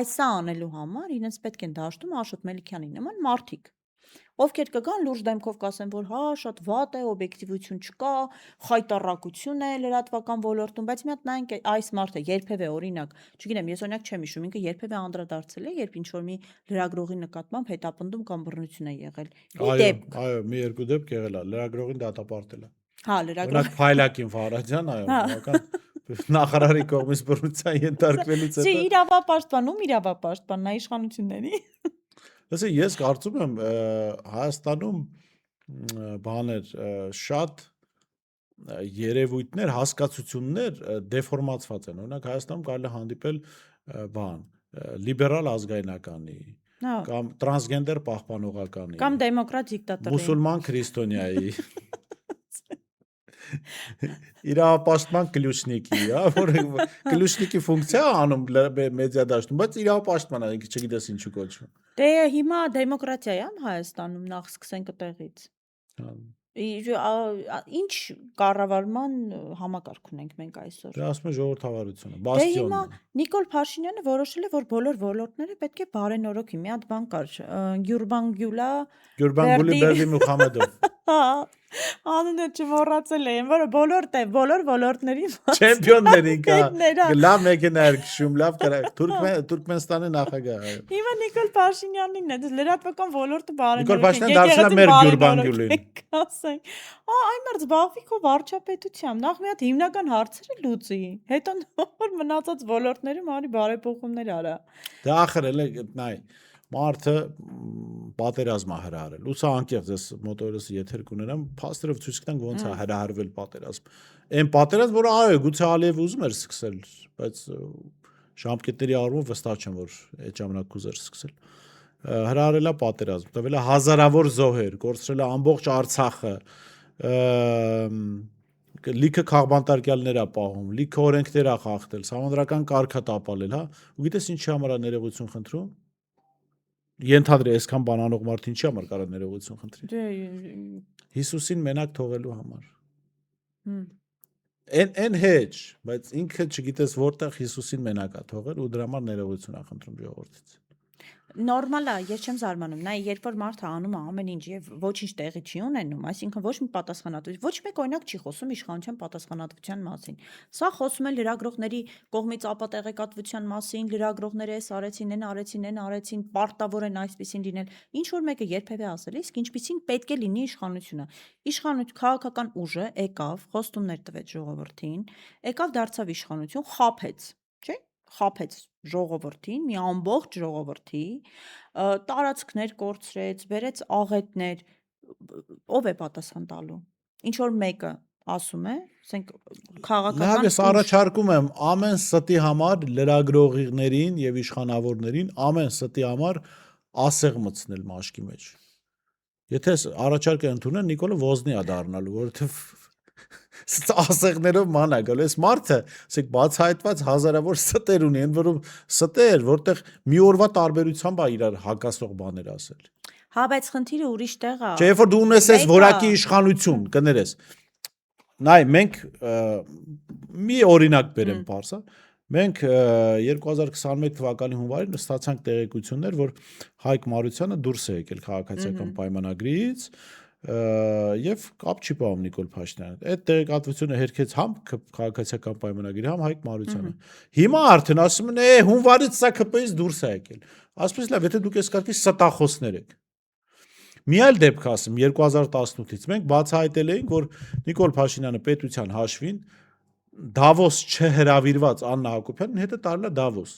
Այս սա անելու համար իրենց պետք են դաշտում Աշոտ Մելիքյանի նման մարդիկ, ովքեր կգան լուրջ դեմքով կասեն, որ հա, շատ վատ է, օբյեկտիվություն չկա, խայտառակություն է լրատվական ոլորտում, բայց մի հատ նայենք այս մարդը երբևէ օրինակ, չգիտեմ, ես օրինակ չեմ հիշում, ինքը երբևէ անդրադարձել է, երբ ինչ որ մի լրագրողի նկատմամբ հետապնդում կամ բռնություն է եղել։ Այո, մի երկու դեպք եղել է, լրագրողին դատապարտել է։ Հա, լրագրող։ Օրինակ Փայլակին Ֆարաջյան, այո, բավական նախարարի կողմից բռնության ենթարկվելուց հետո։ Իրավապաշտպան, նա իշխանությունների։ Լսի, ես կարծում եմ Հայաստանում բաներ շատ երևույթներ, հասկացություններ դեֆորմացված են։ Օրինակ Հայաստանում կարելի է հանդիպել բան, լիբերալ ազգայնականի կամ տրանսգենդեր պահպանողականի կամ դեմոկրատ դիկտատորի, մուսուլման քրիստոնյայի իրավապաշտպան կլյուշնիկի, հա, որ կլյուշնիկի ֆունկցիա անում մեդիա դաշտում, բայց իրավապաշտպան է, ինքը չգիտես ինչու կոչվում։ Դե հիմա դեմոկրատիա է Հայաստանում, նախ սկսենք այդտեղից։ Ինչ կառավարման համակարգ ունենք մենք այսօր։ Դե ասում են ժողովրդավարությունը, Դե բաստիոնն հիմա է։ Նիկոլ Փաշինյանը որոշել է, որ բոլոր ոլորտները պետք է բարենորոգի։ Մի հատ բան կար, Գյուրբանգուլի Բերդի Մուխամեդով։ Անունը չմոռացել եմ, որը բոլոր ոլորտների Չեմպիոններ ինքա։ Լավ մեքենա էր քշում, լավ կրակ։ Թուրքմենստանի նախագահ։ Հիմա Նիկոլ Փաշինյանին է, լրատվական ոլորտը բարենորոգի։ Նիկոլ Փաշինյանը դարձել է մեր Գյուրբանգուլին։ Ասենք, այն մարդ զբաղվի քո վարչապետությամբ, նախ մի հատ հիմնական հարցերը լուծի, հետո նոր մնացած ոլորտներում արի բարեփոխումներ արա։ Դա ախր էլ է, նայ, մարդը պատերազմ է հրահարել։ Ու սա անկեղծ ես մոտորս եթեր կունենամ, փաստերով ցույց կտան ոնց է հրահարվել պատերազմ։ Այն պատերազմ, որը այո, գուցե Ալիևը ուզում էր սկսել, բայց ժամկետների առումով վստահ չեմ, որ այդ ժամանակ կուզեր սկսել։ Հրահարել է պատերազմ, տվել է հազարավոր զոհեր, կորցրել է ամբողջ Արցախը, լիքը քաղբանտարկյալներ է պահում, լիքը օրենքներ է խախտել, համանդրական կարգ է տապալել, հա։ Ու գիտես ինչի համար է ներողություն խնդրում։ Ենթադրի այսքան բանանող մարդ ինչի համար կարող ներողություն խնդրի։ Հիսուսին մենակ թողելու համար։ Այն հեչ, բայց ինքը չգիտես որտեղ Հիսուսին մենակ է թողել ու դրա համար ներողություն է խնդրում ժողովրդից։ Նորմալ է, ես չեմ զարմանում, նայ, երբ որ մարդը անում է ամեն ինչ եւ ոչինչ տեղի չի ունենում, այսինքն ոչ մի պատասխանատվություն, ոչ մեկ օրինակ չի խոսում իշխանության պատասխանատվության մասին։ Սա խոսում է լրագրողների կողմից ապատեղեկատվության մասին, լրագրողները էս արեցին, այն արեցին, պարտավոր են այսպեսին լինել։ Ինչ որ մեկը երբևէ ասել է, իսկ ինչպեսին պետք է լինի իշխանությունը։ Քաղաքական ուժը եկավ, խոստումներ տվեց ժողովրդին, եկավ դարձավ իշխանություն, խաբեց, չէ՞։ Խաբեց ժողովրդին, մի ամբողջ ժողովրդի, տարածքներ կորցրեց, բերեց աղետներ, ով է պատասխան տալու։ Ինչ որ մեկը ասում է, ասենք քաղաքական Լավ, ես առաջարկում եմ ամեն ստի համար լրագրողիներին եւ իշխանավորներին ամեն ստի համար ասեղ մտցնել մաշկի մեջ։ Եթե առաջարկը ընդունեն Նիկոլը ոզնի է դառնալու, որովհետև ասեղներով ման է գալու։ Այս մարդը, ասեք բացահայտված հազարավոր ստեր ունի, ընդ որում ստեր, որտեղ մի օրվա տարբերությամբ է իրար հակասող բաներ ասել։ Հա, բայց խնդիրը ուրիշ տեղ է։ Չէ, երբ որ դու ունես այս որակի իշխանություն, կներես։ Նայ, մենք մի օրինակ բերեմ բարձա։ Մենք 2021 թվականի հունվարին ստացանք տեղեկություններ, որ Հայկ Մարությանը դուրս է եկել քաղաքացիական պայմանագրից եւ կապ չի պահում Նիկոլ Փաշինյանը։ Այդ տեղեկատվությունը հերքեց համ քաղաքացիական պայմանագրի, համ Հայկ Մարությանը։ Հիմա արդեն ասում են, հունվարից սա ԿՊ-ից դուրս է եկել։ Ասես լավ, եթե դուք այս կարգի ստախոսներ եք։ Մի այլ դեպք ասեմ 2018-ից մենք բացահայտել էինք, որ Նիկոլ Փաշինյանը պետության հաշվին Դավոս չհրավիրված Աննա Հակոբյանին հետը տարել է Դավոս։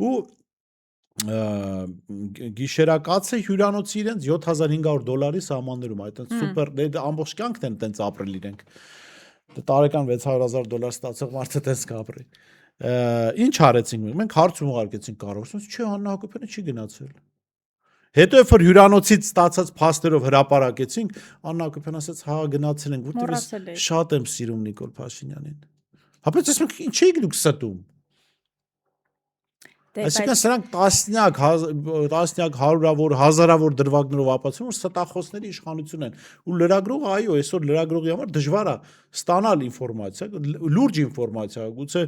Ու գիշերակացը հյուրանոցի իրենց $7500 սահմաններում, այդտենց սուպեր, ամբողջ կյանքն են տենց ապրել իրենք։ Տարեկան $600,000 ստացող մարդը տենց կապրի։ Ինչ արեցինք մենք։ Մենք հարց ուղարկեցինք կառավարությանը, չէ, Աննա Հակոբյանը չի գնացել։ Հետո երբ որ հյուրանոցից ստացած փաստերով հրապարակեցինք, Աննա Հակոբյանը ասաց, հա գնացել ենք, որտեղ շատ եմ սիրում Նիկոլ Փաշինյանին։ Հապա ես մենք ինչի եք դուք ստում։ Այսինքն սրանք տասնյակ հարյուրավոր հազարավոր դրվագներով ապացուցում որ ստախոսների իշխանություն են ու լրագրողը այո այսօր լրագրողի համար դժվար է ստանալ ինֆորմացիա լուրջ ինֆորմացիա գուցե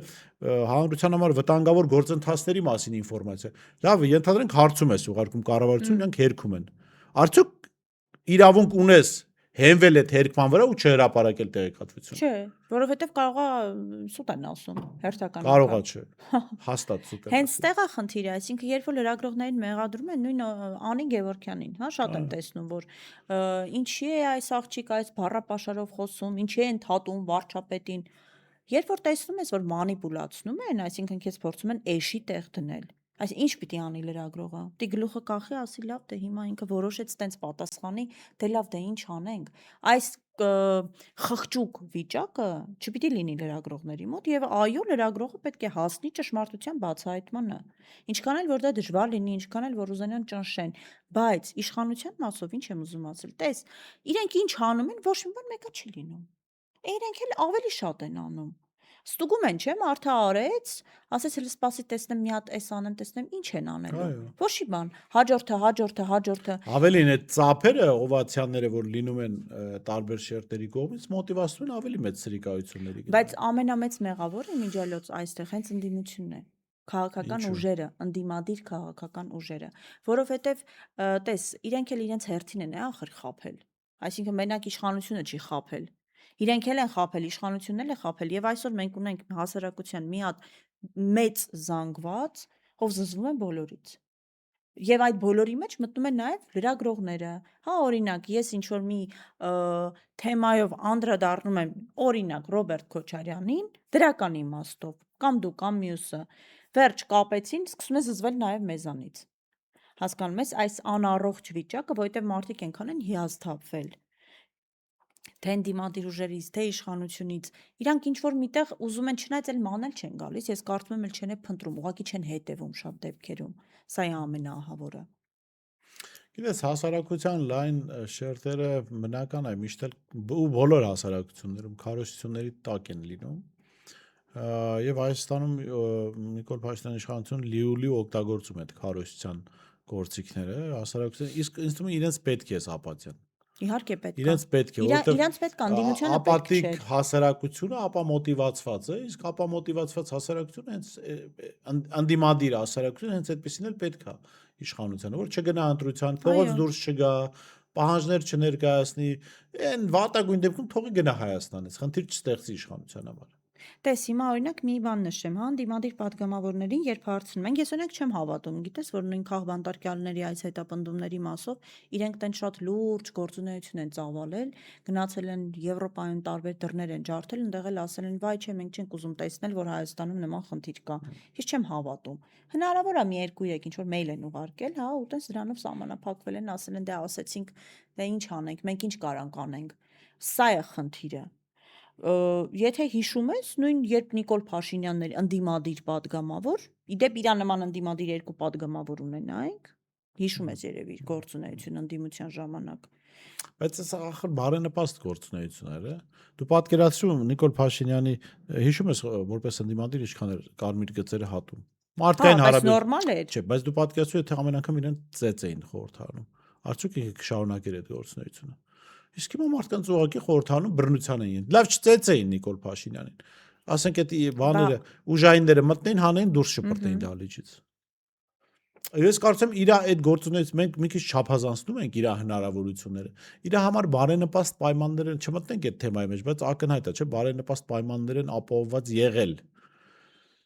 հանրության համար վտանգավոր գործընթացների մասին ինֆորմացիա լավ ենթադրենք հարցում ես ուղարկում կառավարություն նրանք հերքում են արդյոք իրավունք ունես հենվել այդ հերկման վրա ու չհրապարակել տեղեկատվություն։ Չէ, որովհետև կարող է սուտ են ասում, հերթական։ Կարող է չէ։ Հաստատ սուտ է։ Հենց տեղա խնդիրը, այսինքն երբ որ լրագրողներին մեղադրում են նույն Անի Գևորգյանին, հա, շատ եմ տեսնում, որ ինչի է այս աղջիկը այս բառապաշարով խոսում, ինչի է ընդհատում վարչապետին։ Երբ որ տեսնում ես, որ մանիպուլացնում են, այսինքն քեզ փորձում են էշի տեղ դնել։ Այս ինչ պիտի անի լրագրողը։ Դի գլուխը կախի, ասի լավ, դե հիմա ինքը որոշեց տենց պատասխանի, դե լավ, դե ինչ անենք։ Այս խղճուկ վիճակը չպիտի լինի լրագրողների մոտ եւ այո լրագրողը պետք է հասնի ճշմարտության բացահայտմանը ինչքան էլ որ դա դժվար լինի ինչքան էլ որ ուզենան ճնշեն բայց իշխանության մասով ինչ եմ ուզում ասել տես իրենք ինչ անում են ոչ մի բան մեկը չի լինում իրենք էլ ավելի շատ են անում ստուգում են չէ մարդը արեց ասես հələ սպասի տեսնեմ մի հատ էս անեմ տեսնեմ ինչ են անելու ոչ մի բան հաջորդը ավելին այդ ծափերը օվացիաները որ լինում են տարբեր շերտերի կողմից մոտիվացնում են ավելի մեծ սրիկայությունների բայց ամենամեծ մեղավորը միջալոց այստեղ հենց ընդդիմությունն է քաղաքական ուժերը ընդդիմադիր քաղաքական ուժերը որովհետև տես իրենք էլ իրենց հերթին են ախր խափել այսինքն մենակ իշխանությունը չի խափել իրենք էլ են խափել իշխանությունն էլ է խափել եւ այսօր մենք ունենք հասարակության մի հատ մեծ զանգված ով զզվում է բոլորից եւ այդ բոլորի մեջ մտնում են նաեւ լրագրողները հա օրինակ ես ինչ որ մի թեմայով անդրադառնում եմ օրինակ Ռոբերտ Քոչարյանին դրական իմաստով կամ դու կամ մյուսը վերջ կապեցին սկսում է զզվել նաեւ մեզանից հասկանում ես այս անառողջ վիճակը որովհետեւ մարդիկ այնքան են հիասթափվել թե ընդդիմադիր ուժերից, թե իշխանությունից, իրանք ինչ որ միտեղ ուզում են չնայած էլ մանել չեն գալիս, ես կարծում եմ էլ չեն փնտրում, ուղղակի չեն հետևում շատ դեպքերում։ Սա է ամենաահավորը։ Գիտես, հասարակության լայն շերտերը բնական է, միշտ էլ ու բոլոր հասարակություններում քարոզությունների տակ են լինում։ Եվ Հայաստանում Նիկոլ Փաշինյանի իշխանությունը լիուլի օգտագործում է այդ քարոզության գործիքները, հասարակության իսկ ինձ թվում է իրենց պետք է ապաթյան։ Իհարկե պետք է։ Իրենց պետք է, որտեղ իրենց պետք է անդիմությունը պետք չէ։ Ապատիկ հասարակությունը ապա մոտիվացված է, իսկ ապա մոտիվացված հասարակությունը հենց անդիմադիր հասարակությունը հենց այդպեսին էլ պետք է իշխանությանը, որ չգնա ընտրության, փողոց դուրս չգա, պահանջներ չներկայացնի, այն վատագույն դեպքում թողի գնա Հայաստանից, խնդիր չստեղծի իշխանության համար։ Տես հիմա օրինակ մի բան նշեմ, հա, ընդդիմադիր պատգամավորներին երբ հարցնում են, ես օրինակ չեմ հավատում, գիտես, որ նույն քաղբանտարկյալների այս հետապնդումների մասով իրենք տեն շատ լուրջ գործունեություն են ծավալել, գնացել են Եվրոպայում տարբեր դռներ են ջարդել, ընդեղ էլ ասել են, վայ, չէ, մենք չենք ուզում տեսնել, որ Հայաստանում նման խնդիր կա։ Ես չեմ հավատում։ Հնարավոր է մի 2-3 ինչ որ մեյլ են ուղարկել, հա, ու տես դրանով սահմանափակվել են, ասել են, դե ասեցինք, դե ինչ անենք, մենք ինչ կարանք անենք։ Սա է խնդիրը։ Եթե հիշում ես, նույն երբ Նիկոլ Փաշինյանն էր ընդդիմադիր պատգամավոր, իդեպ իր նման ընդդիմադիր երկու պատգամավոր ունենայինք, Հիշում ես երևի գործունեություն ընդդիմության ժամանակ։ Բայց այս ախր բարենպաստ գործունեություններ է։ Դու պատկերացրու Նիկոլ Փաշինյանի հիշում ես որպես ընդդիմադիր ինչքան էր կարմիր գծերը հատում։ Մարդկային Բայց հարաբերություն նորմալ է։ չէ, բայց դու պատկերացրու եթե ամեն անգամ իրեն ծեծ էին խորհրդանում։ Արդյոք ինքը կշարունակեր այդ գործունեությունը։ Իսկ հիմա մարդկանց ուղղակի խորհրդանում բռնության էին։ Լավ չծեծ էին Նիկոլ Փաշինյանին։ Ասենք այդ բաները ուժայինները մտնեին հանեին դուրս շպրտեին դահլիճից։ Ես կարծում եմ իր այդ գործունեությունը մենք մի քիչ չափազանցնում ենք իր հնարավորությունները։ Իր համար բարենպաստ պայմաններ են չմտնենք այդ թեմայի մեջ, բայց ակնհայտ է, չէ՞, բարենպաստ պայմաններ են ապահովված եղել։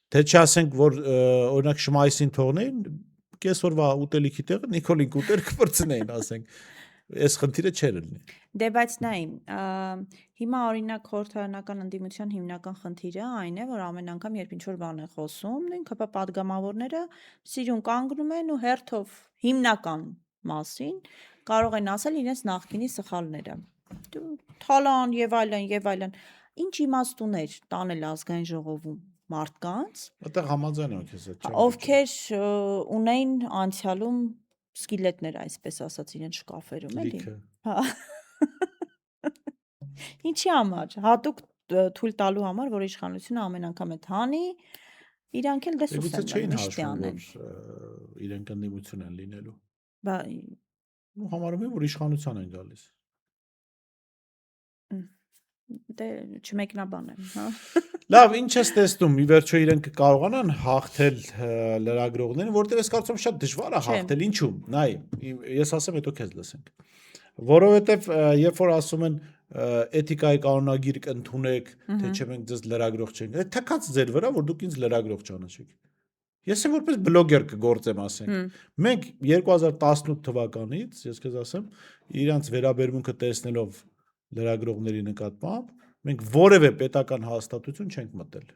Թե չասենք, որ օրինակ Շմայսին թողնեին, կեսօրվա ուտելիքի տեղը Նիկոլին կուտեր կպրծնեին, ասենք։ Այս խնդիրը չէր լինի։ Դե բայց նայ, հիմա օրինակ խորհրդարանական ընդդիմության հիմնական խնդիրը այն է, որ ամեն անգամ երբ ինչ-որ բան է խոսում, նույնք պատգամավորները սիրուն կանգնում են ու հերթով հիմնական մասին կարող են ասել իրենց նախկինի սխալները։ Թալան եւ այլն։ Ինչ իմաստուներ տանել ազգային ժողովում մարդկանց, Այդտեղ համաձայն եմ քեզ հետ, ովքեր ունեին անցյալում սկիլետներ, այսպես ասած, իրենց շկաֆերում էլի։ Հա։ Ինչի համար, հատուկ թույլ տալու համար, որ իշխանությունը ամեն անգամ է հանի, իրանք էլ դե սուս են միշտ անեն։ Իրենք ընդդիմություն են լինելու։ Բա ու համարում եմ, որ իշխանության են գալիս։ դե չմեկնաբան եմ, հա։ Լավ, ինչ ես տեսնում, ի վերջո իրենք կարողանան հաղթել լրագրողներին, որտեղ ես կարծում եմ շատ դժվար է հաղթել, ինչու՞։ Նայ, ես ասեմ, հետո քեզ լսենք։ Որովհետև երբ որ ասում են էթիկայի կանոնագիր կընդունեք, թե չէ մենք ձեզ լրագրող չենք, այդ թքած ձեր վրա, որ դուք ինձ լրագրող չանաչեք։ Ես եմ որպես բլոգեր կգործեմ, ասենք։ Մենք 2018 թվականից, ես քեզ ասեմ, իրանց վերաբերմունքը տեսնելով լրագրողների նկատմամբ, մենք որևէ պետական հաստատություն չենք մտել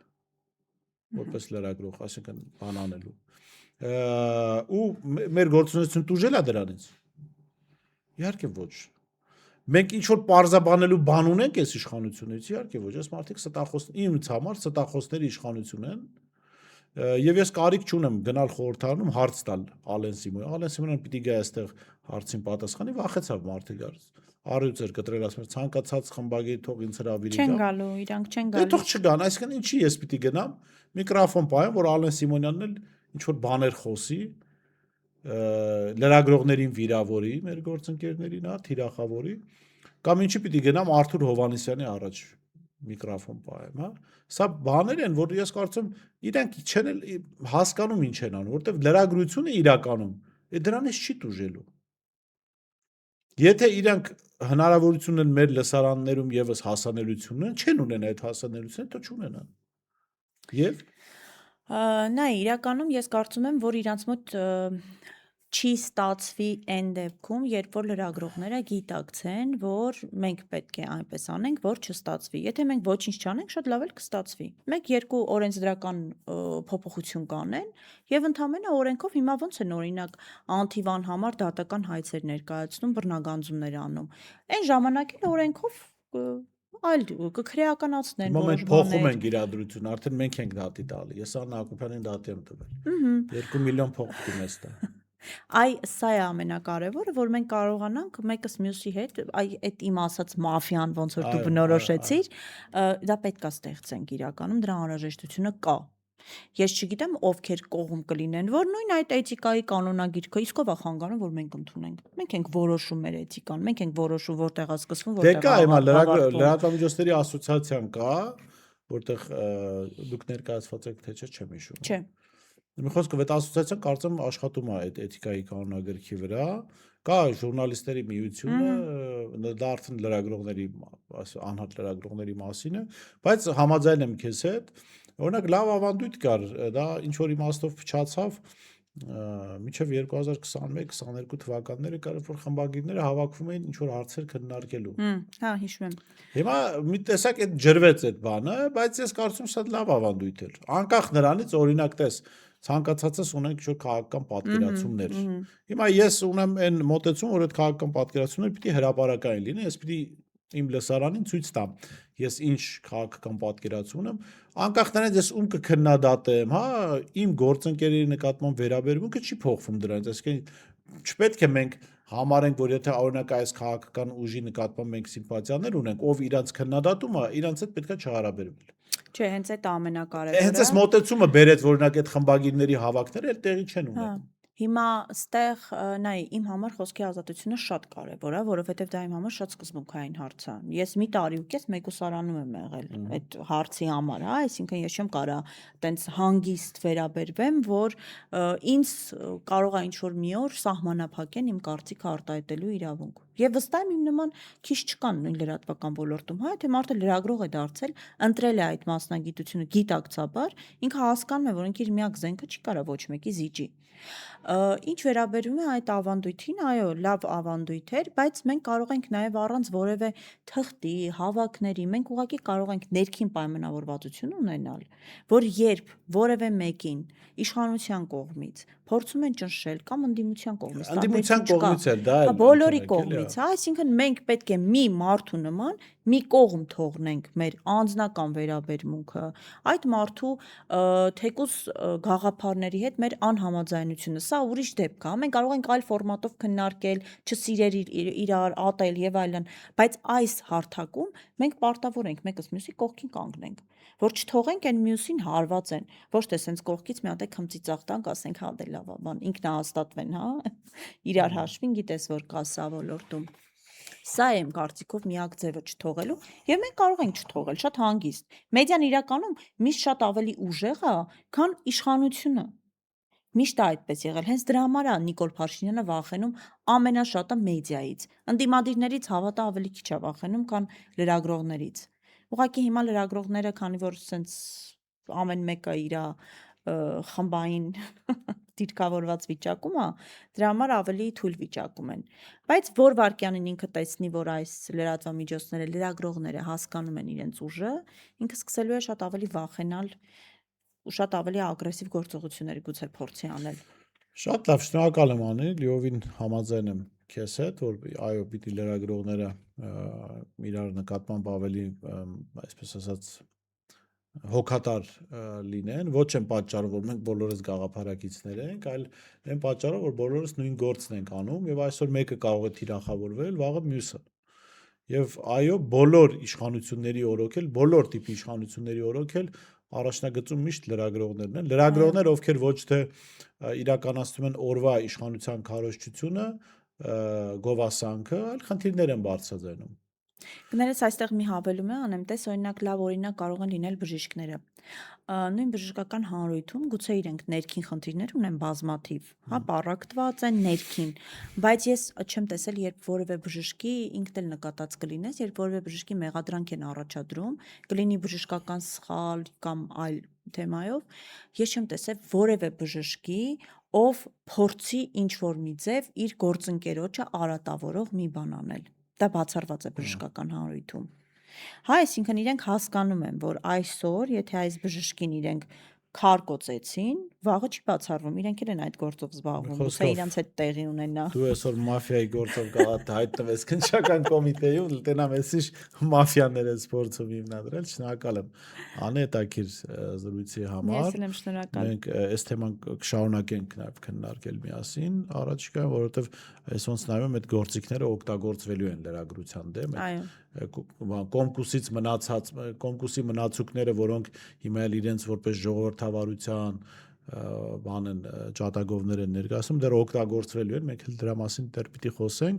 որպես լրագրող, այսինքն բան անելու։ Ու մեր գործունեությունը տուժել է դրանից։ Իհարկե ոչ։ Մենք ինչ որ պարզաբանելու բան ունենք այս իշխանությունից, իհարկե ոչ, այս մարդիկ ստախոսներ, ինձ համար ստախոսների իշխանություն են։ Եվ ես կարիք չունեմ գնալ խորհրդարանում հարց տալ Ալեն Սիմոնյան։ Ալեն Սիմոնյանը պիտի գա այստեղ հարցին պատասխանի, վախեցավ մարդը գար։ Առյուծ էր կտրել, ասում էր ցանկացած խմբագիր թող ինձ հրավիրի գա։ Չեն գալու, իրանք չեն Դե թող գալու։ չգան, այսինքն ինչի ես պիտի գնամ, միկրոֆոն պահեմ, որ Ալեն Սիմոնյանն էլ ինչ որ բաներ խոսի, լրագրողներին վիրավորի, մեր գործընկերներին, հա, թիրախավորի, կամ ինչի պիտի գնամ Արթուր Հովհաննիսյանի առաջ միկրոֆոն պահեմ, հա։ Սա բաներ են, որ ես կարծում իրենք չեն էլ հասկանում ինչ են անում, որովհետև լրագրությունը իրականում դրանից չի տուժելու։ Եթե իրանք հնարավորություն են մեր լսարաններում եւս հասանելիությունն չեն ունեն այդ հասանելիությունը, то չունենան։ Եվ Նա իրականում ես կարծում եմ, որ իրանց մոտ չի ստացվի այն դեպքում, երբ որ լրագրողները գիտակցեն, որ մենք պետք է այնպես անենք, որ չստացվի։ Եթե մենք ոչինչ չանենք, շատ լավ էլ կստացվի։ Մեկ-երկու օրենսդրական փոփոխություն կանեն եւ ընդհանրապես օրենքով հիմա ոնց են օրինակ անթիվան համար դատական հայցեր ներկայացնում, բռնագանձումներ անում։ Այն ժամանակին օրենքով այլ կքրեականացնեն Մոմենտ փոխում ենք իրադրություն, արդեն մենք ենք դատի տալի։ Ես Աննա Հակոբյանին դատի եմ տվել։ 2 միլիոն փոխում ես դա։ Այ սա է ամենակարևորը, որ մենք կարողանանք մեկս մյուսի հետ, այդ իմ ասած մաֆիան ոնց որ դու բնորոշեցիր, դա պետք է ստեղծենք իրականում, դրա անհրաժեշտությունը կա։ Ես չգիտեմ ովքեր կողմ կլինեն, որ նույն այդ էթիկայի կանոնագիրքը իսկով է խանգարում, որ մենք ընդունենք։ Մենք ենք որոշում մեր էթիկան, մենք ենք որոշում որտեղ է սկսվում, Դե որտեղ կա հիմա լրատվամիջոցների ասոցիացիան կա, որտեղ դուք ներկայացված եք, թե չէ, չեմ հիշում։ Չէ։ Մի խոսքով այդ ասոցիացիան կարծեմ աշխատում է այդ էթիկայի կանոնագրքի վրա, կա ժուրնալիստերի միությունը, դա արդեն լրագրողների, անհատ լրագրողների մասին է, բայց համաձայն եմ քեզ հետ, օրինակ լավ ավանդույթ կար, դա ինչ որ իմաստով փչացավ, մինչև 2021-22 թվականները կար, որ խմբագիրները հավաքվում էին ինչ որ հարցեր քննարկելու։ Հա, հիշում եմ։ Հիմա մի տեսակ այդ ջրվեց այդ բանը, բայց ես կարծում եմ սա լավ ավանդույթ էր։ Անկախ նրանից, օրինակ տես, ցանկացածս ունենք ինչ-որ քաղաքական պատկերացումներ։ Հիմա ես ունեմ այն մոտեցում, որ այդ քաղաքական պատկերացումները պիտի հրապարակային լինեն, ես պիտի իմ լսարանին ցույց տամ, ես ինչ քաղաքական պատկերացում ունեմ, անկախ նրանից ես ում կքննադատեմ, հա, իմ գործընկերների նկատմամբ վերաբերմունքը չի փոխվում դրանից, այսինքն չպետք է մենք համարենք, որ եթե օրինակ այս քաղաքական ուժի նկատմամբ մենք սիմպաթիաներ ունենք, ով իրանց քննադատում է, իրանց հետ պետք է չհարաբերվել։ Չէ, հենց այդ ամենակարևորը։ Հենց այս մոտեցումը բերեց, որ օրինակ այդ խմբագիրների հավաքները էլ տեղի չեն Հա, ունենում։ հիմա ստեղ նայ իմ համար խոսքի ազատությունը շատ կարևոր է, որովհետև դա իմ համար շատ սկզբունքային հարց է։ Ես մի տարի ու կես մեկուսարանում եմ եղել այդ հարցի համար, հա, այսինքն ես չեմ կարա տենց հանգիստ վերաբերվեմ, որ ինձ կարող է ինչ-որ մի օր սահմանափակեն իմ կարծիքը արտահայտելու իրավունք։ Եվ վստահ եմ իմ նման քիչ չկան նույն լրատվական ոլորտում, հա, եթե մարդը լրագրող է դարձել, ընտրել է այդ մասնագիտությունը գիտակցաբար, ինքը հասկանում է, որ ինքը իր միակ զենքը չի կարա ոչ մեկի զիջի։ Ինչ վերաբերում է այդ ավանդույթին, այո, լավ ավանդույթ էր, բայց մենք կարող ենք նաև առանց որևէ թղթի, հավաքների, մենք ուղղակի կարող ենք ներքին պայմանավորվածություն ունենալ, որ երբ որևէ մեկին իշխանության կողմից փորձում են ճնշել կամ ընդդիմության կողմից, Ընդդիմության կողմից էլ դա էլ բոլորի ընդունել, կողմից, հա, այսինքն մենք պետք է մի մարդու նման մի կողմ թողնենք մեր անձնական վերաբերմունքը, այդ մարդու թեկուզ գաղափարների հետ մեր անհամաձայնությունը, սա ուրիշ դեպք է, մենք կարող ենք այլ ֆորմատով քննարկել, չսիրել իրար, ատել եւ այլն, բայց այս հարթակում մենք պարտավոր ենք մեկս մյուսի կողքին կանգնենք, որ չթողենք այն մյուսին հարվածեն, ոչ թե սենց կողքից մի հատ քմծիծաղ տանք, ասենք հա դե լավ, բան ինքնահաստատվեն, հա, իրար հաշվին գիտես որ կա սա ոլորտում։ Սա է իմ կարծիքով միակ ձևը չթողելու, եւ մենք կարող ենք չթողել, շատ հանգիստ։ Մեդիան իրականում միշտ շատ ավելի ուժեղ է, քան իշխանությունը։ Միշտ է այդպես եղել, հենց դրա համար է Նիկոլ Փաշինյանը վախենում ամենաշատը մեդիայից։ Ընդդիմադիրներից հավատա ավելի քիչ է վախենում, քան լրագրողներից։ Ուղղակի հիմա լրագրողները, քանի որ սենց ամեն մեկը իր խմբային դիրքավորված վիճակում է, դրա համար ավելի թույլ վիճակում են։ Բայց որ վարքյանին ինքը տեսնի, որ այս լրատվամիջոցները, լրագրողները հասկանում են իրենց ուժը, ինքը սկսելու է շատ ավելի վախենալ ու շատ ավելի ագրեսիվ գործողություններ գուցե փորձի անել։ Շատ լավ, շնորհակալ եմ Անի, լիովին համաձայն եմ քեզ հետ, որ այո, պիտի լրագրողները իրար նկատմամբ ավելի, այսպես ասած, հոգատար լինեն, ոչ են պատճառով, որ մենք բոլորս գաղափարակիցներ ենք, այլ այն պատճառով, որ բոլորս նույն գործն ենք անում եւ այսօր մեկը կարող է թիրախավորվել, վաղը մյուսը։ Եվ այո, բոլոր իշխանությունների օրոքել, բոլոր տիպի իշխանությունների օրոքել առաջնագծում միշտ լրագրողներն են։ Լրագրողներ, ովքեր ոչ թե իրականացնում են օրվա իշխանության քարոզչությունը, գովասանքը, այլ խնդիրներ են բարձրաձայնում։ Կներես այստեղ մի հավելում է անեմ, տես օրինակ լավ օրինակ կարող են լինել բժիշկները։ Նույն բժշկական հանրույթում գուցե իրենք ներքին խնդիրներ ունեն բազմաթիվ, հա, պառակտված են ներքին, բայց ես չեմ տեսել, երբ որևէ բժշկի ինքն էլ նկատած կլինես, երբ որևէ բժշկի մեղադրանք են առաջադրում, կլինի բժշկական սխալ կամ այլ թեմայով, ես չեմ տեսել որևէ բժշկի, ով փորձի ինչ-որ մի ձև իր գործընկերոջը արատավորող մի բան անել։ Դա բացառված է բժշկական հանրույթում։ Հա, այսինքն իրենք հասկանում են, որ այսօր, եթե այս բժշկին իրենք քար կոծեցին, վաղը չի բացառվում, իրենք էլ են այդ գործով զբաղվում, գուցե իրանց հետ տեղի ունենա։ Դու այսօր մաֆիայի գործով գաղափար հայտնվես քննչական կոմիտեում, տենամեսիշ մաֆիաներ են փորձում հիմնադրել, շնորհակալ եմ։ Անի հետաքրիր զրույցի համար։ Ես էլ եմ շնորհակալ։ Մենք այս թեման կշարունակենք նաև քննարկել միասին առաջիկայում, որովհետև այս ոնց նայում եմ այդ գործիքները օգտագործվելու են լրագրության դեմ։ Այո։ Կոմկուսի մնացուկները, որոնք հիմա էլ իրենց որպես ժողովրդավարության բան են ճատագովներ են ներկայացնում, դեռ օգտագործվելու են, մենք էլ դրա մասին դեռ պիտի խոսենք։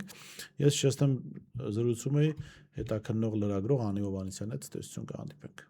Ես շեշտեմ զրուցում էի հետաքննող լրագրող Անի Հովհաննիսյանի հետ, տեսություն կհանդիպենք։